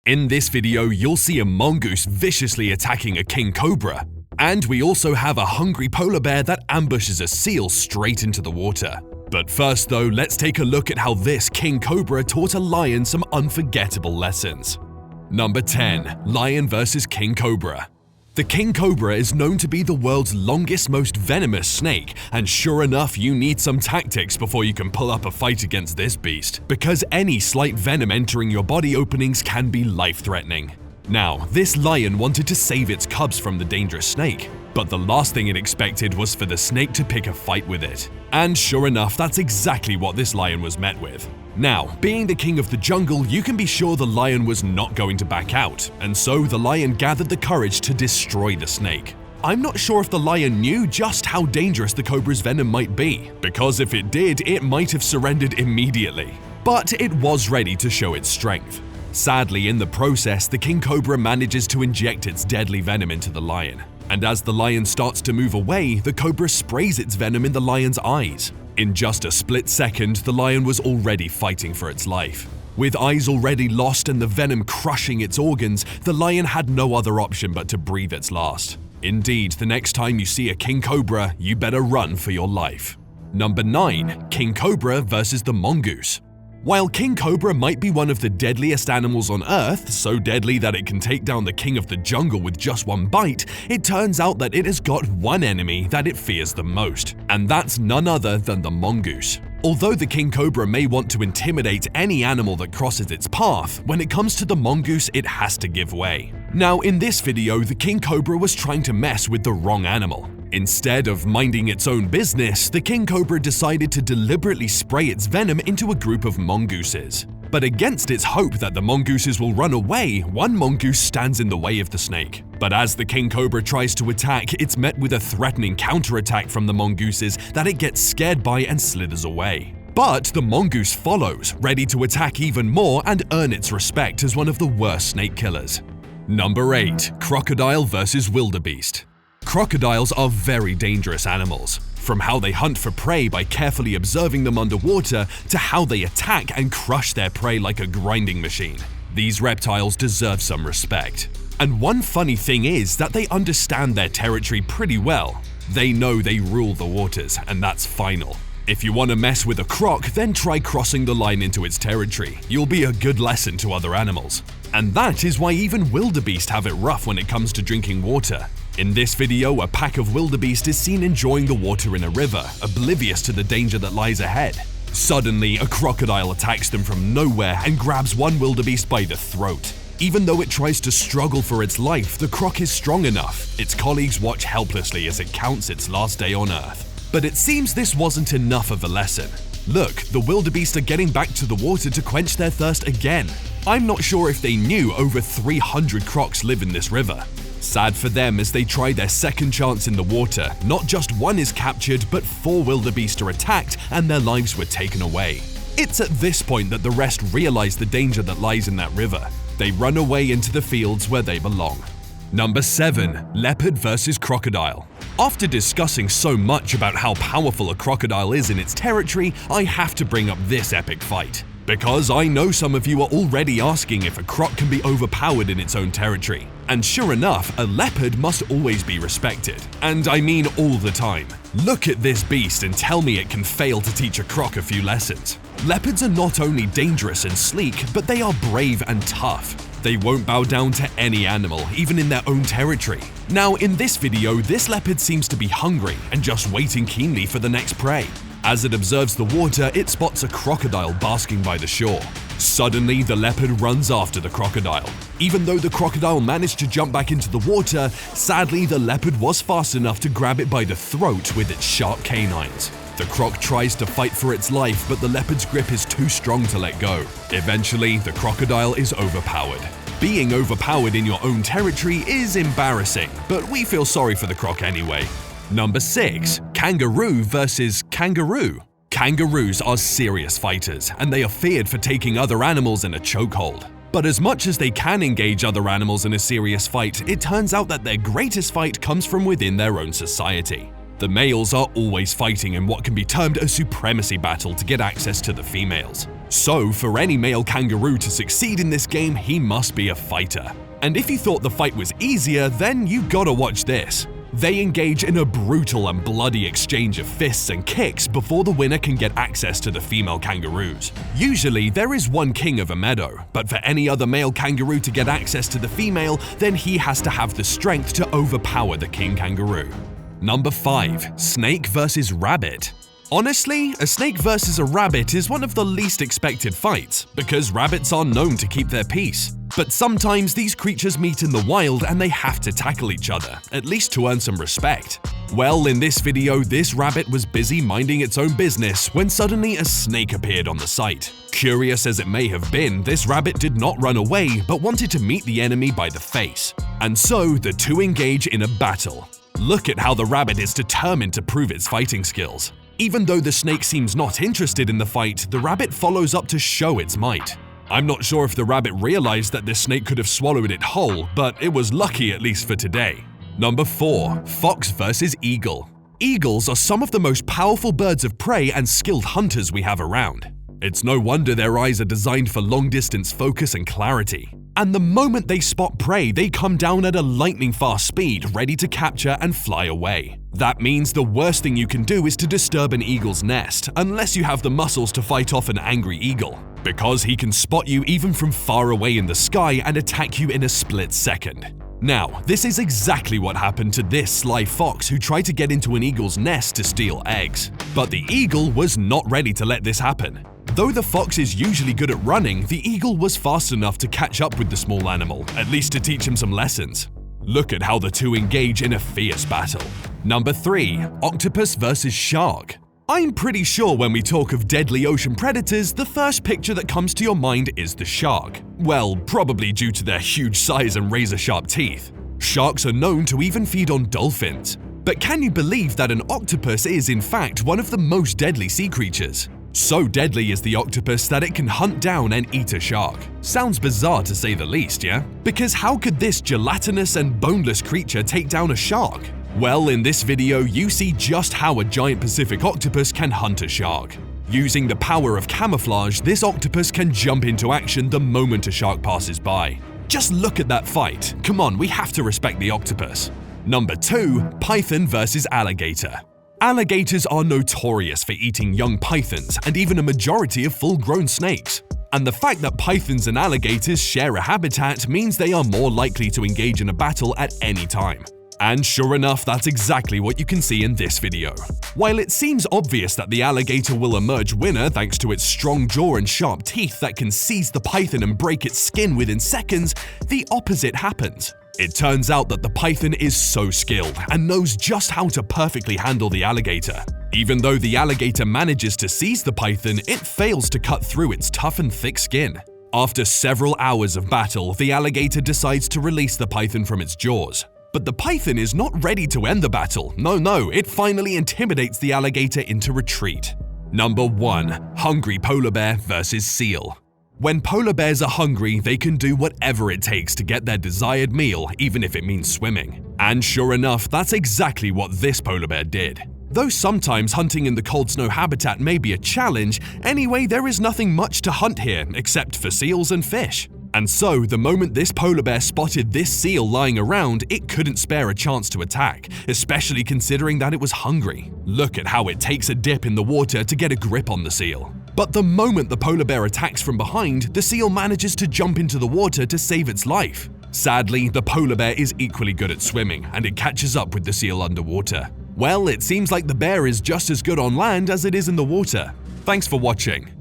In this video, you'll see a mongoose viciously attacking a king cobra, and we also have a hungry polar bear that ambushes a seal straight into the water. But first though, let's take a look at how this king cobra taught a lion some unforgettable lessons. Number 10. Lion vs king cobra. The king cobra is known to be the world's longest, most venomous snake, and sure enough, you need some tactics before you can pull up a fight against this beast, because any slight venom entering your body openings can be life-threatening. Now, this lion wanted to save its cubs from the dangerous snake, but the last thing it expected was for the snake to pick a fight with it. And sure enough, that's exactly what this lion was met with. Now, being the king of the jungle, you can be sure the lion was not going to back out, and so the lion gathered the courage to destroy the snake. I'm not sure if the lion knew just how dangerous the cobra's venom might be, because if it did, it might have surrendered immediately. But it was ready to show its strength. Sadly, in the process, the king cobra manages to inject its deadly venom into the lion. And as the lion starts to move away, the cobra sprays its venom in the lion's eyes. In just a split second, the lion was already fighting for its life. With eyes already lost and the venom crushing its organs, the lion had no other option but to breathe its last. Indeed, the next time you see a king cobra, you better run for your life. Number 9. King cobra vs the mongoose. While king cobra might be one of the deadliest animals on Earth, so deadly that it can take down the king of the jungle with just one bite, it turns out that it has got one enemy that it fears the most, and that's none other than the mongoose. Although the king cobra may want to intimidate any animal that crosses its path, when it comes to the mongoose, it has to give way. Now, in this video, the king cobra was trying to mess with the wrong animal. Instead of minding its own business, the king cobra decided to deliberately spray its venom into a group of mongooses. But against its hope that the mongooses will run away, one mongoose stands in the way of the snake. But as the king cobra tries to attack, it's met with a threatening counterattack from the mongooses that it gets scared by and slithers away. But the mongoose follows, ready to attack even more and earn its respect as one of the worst snake killers. Number 8. Crocodile vs wildebeest. Crocodiles are very dangerous animals, from how they hunt for prey by carefully observing them underwater to how they attack and crush their prey like a grinding machine. These reptiles deserve some respect. And one funny thing is that they understand their territory pretty well. They know they rule the waters, and that's final. If you want to mess with a croc, then try crossing the line into its territory. You'll be a good lesson to other animals. And that is why even wildebeest have it rough when it comes to drinking water. In this video, a pack of wildebeest is seen enjoying the water in a river, oblivious to the danger that lies ahead. Suddenly, a crocodile attacks them from nowhere and grabs one wildebeest by the throat. Even though it tries to struggle for its life, the croc is strong enough. Its colleagues watch helplessly as it counts its last day on Earth. But it seems this wasn't enough of a lesson. Look, the wildebeest are getting back to the water to quench their thirst again. I'm not sure if they knew over 300 crocs live in this river. Sad for them as they try their second chance in the water. Not just one is captured, but 4 wildebeest are attacked and their lives were taken away. It's at this point that the rest realize the danger that lies in that river. They run away into the fields where they belong. Number 7. Leopard vs crocodile. After discussing so much about how powerful a crocodile is in its territory, I have to bring up this epic fight. Because I know some of you are already asking if a croc can be overpowered in its own territory. And sure enough, a leopard must always be respected. And I mean all the time. Look at this beast and tell me it can fail to teach a croc a few lessons. Leopards are not only dangerous and sleek, but they are brave and tough. They won't bow down to any animal, even in their own territory. Now, in this video, this leopard seems to be hungry and just waiting keenly for the next prey. As it observes the water, it spots a crocodile basking by the shore. Suddenly, the leopard runs after the crocodile. Even though the crocodile managed to jump back into the water, sadly, the leopard was fast enough to grab it by the throat with its sharp canines. The croc tries to fight for its life, but the leopard's grip is too strong to let go. Eventually, the crocodile is overpowered. Being overpowered in your own territory is embarrassing, but we feel sorry for the croc anyway. Number 6. Kangaroo vs kangaroo. Kangaroos are serious fighters, and they are feared for taking other animals in a chokehold. But as much as they can engage other animals in a serious fight, it turns out that their greatest fight comes from within their own society. The males are always fighting in what can be termed a supremacy battle to get access to the females. So, for any male kangaroo to succeed in this game, he must be a fighter. And if you thought the fight was easier, then you gotta watch this. They engage in a brutal and bloody exchange of fists and kicks before the winner can get access to the female kangaroos. Usually, there is one king of a meadow, but for any other male kangaroo to get access to the female, then he has to have the strength to overpower the king kangaroo. Number 5. Snake vs. Rabbit. Honestly, a snake versus a rabbit is one of the least expected fights, because rabbits are known to keep their peace. But sometimes these creatures meet in the wild and they have to tackle each other, at least to earn some respect. Well, in this video, this rabbit was busy minding its own business when suddenly a snake appeared on the site. Curious as it may have been, this rabbit did not run away, but wanted to meet the enemy by the face. And so, the two engage in a battle. Look at how the rabbit is determined to prove its fighting skills. Even though the snake seems not interested in the fight, the rabbit follows up to show its might. I'm not sure if the rabbit realized that this snake could have swallowed it whole, but it was lucky at least for today. Number 4. Fox vs. Eagle. Eagles are some of the most powerful birds of prey and skilled hunters we have around. It's no wonder their eyes are designed for long-distance focus and clarity. And the moment they spot prey, they come down at a lightning-fast speed, ready to capture and fly away. That means the worst thing you can do is to disturb an eagle's nest, unless you have the muscles to fight off an angry eagle, because he can spot you even from far away in the sky and attack you in a split second. Now, this is exactly what happened to this sly fox who tried to get into an eagle's nest to steal eggs. But the eagle was not ready to let this happen. Though the fox is usually good at running, the eagle was fast enough to catch up with the small animal, at least to teach him some lessons. Look at how the two engage in a fierce battle. Number 3. Octopus vs. Shark. I'm pretty sure when we talk of deadly ocean predators, the first picture that comes to your mind is the shark. Well, probably due to their huge size and razor-sharp teeth. Sharks are known to even feed on dolphins. But can you believe that an octopus is in fact one of the most deadly sea creatures? So deadly is the octopus that it can hunt down and eat a shark. Sounds bizarre to say the least, yeah? Because how could this gelatinous and boneless creature take down a shark? Well, in this video, you see just how a giant Pacific octopus can hunt a shark. Using the power of camouflage, this octopus can jump into action the moment a shark passes by. Just look at that fight. Come on, we have to respect the octopus. Number 2. Python vs. Alligator. Alligators are notorious for eating young pythons and even a majority of full-grown snakes. And the fact that pythons and alligators share a habitat means they are more likely to engage in a battle at any time. And sure enough, that's exactly what you can see in this video. While it seems obvious that the alligator will emerge winner thanks to its strong jaw and sharp teeth that can seize the python and break its skin within seconds, the opposite happens. It turns out that the python is so skilled and knows just how to perfectly handle the alligator. Even though the alligator manages to seize the python, it fails to cut through its tough and thick skin. After several hours of battle, the alligator decides to release the python from its jaws. But the python is not ready to end the battle. No, it finally intimidates the alligator into retreat. Number 1. Hungry polar bear vs. seal. When polar bears are hungry, they can do whatever it takes to get their desired meal, even if it means swimming. And sure enough, that's exactly what this polar bear did. Though sometimes hunting in the cold snow habitat may be a challenge, anyway, there is nothing much to hunt here except for seals and fish. And so, the moment this polar bear spotted this seal lying around, it couldn't spare a chance to attack, especially considering that it was hungry. Look at how it takes a dip in the water to get a grip on the seal. But the moment the polar bear attacks from behind, the seal manages to jump into the water to save its life. Sadly, the polar bear is equally good at swimming, and it catches up with the seal underwater. Well, it seems like the bear is just as good on land as it is in the water. Thanks for watching.